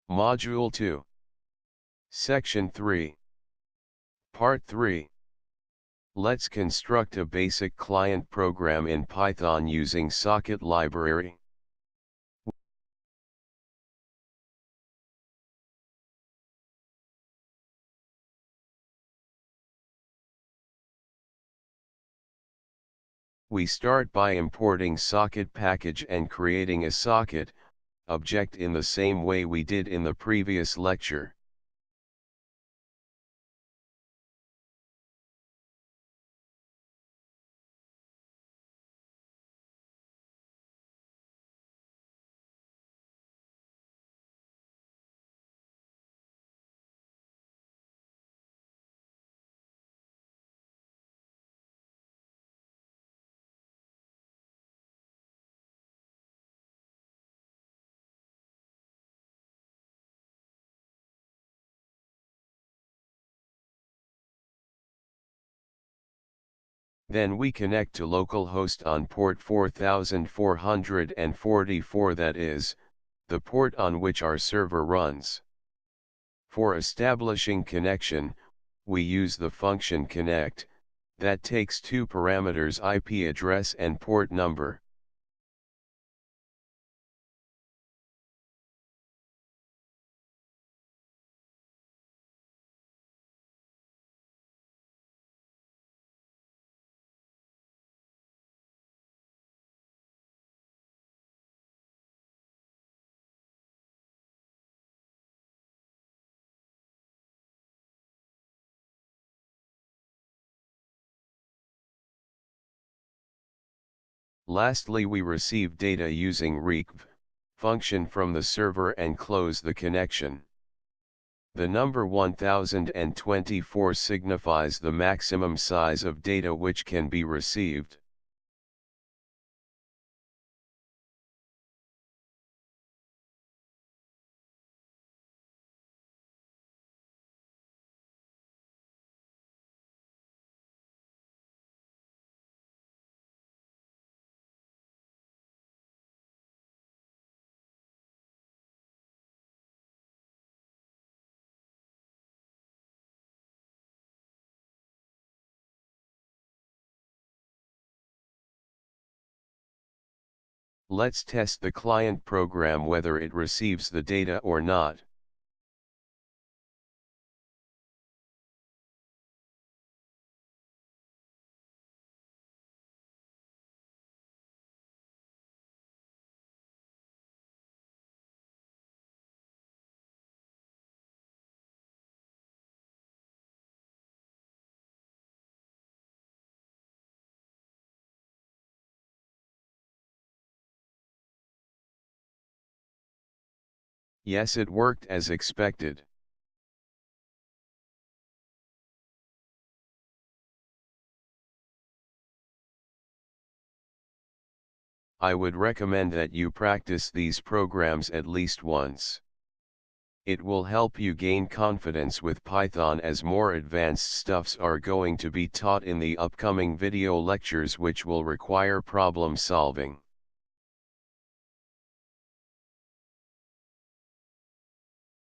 Module 2. Section 3. Part 3. Let's construct a basic client program in Python using Socket library. We start by importing Socket package and creating a socket object in the same way we did in the previous lecture. Then we connect to localhost on port 4444, that is, the port on which our server runs. For establishing connection, we use the function connect, that takes two parameters, IP address and port number. Lastly, we receive data using reqv function from the server and close the connection. The number 1024 signifies the maximum size of data which can be received. Let's test the client program whether it receives the data or not. Yes, it worked as expected. I would recommend that you practice these programs at least once. It will help you gain confidence with Python, as more advanced stuffs are going to be taught in the upcoming video lectures which will require problem solving.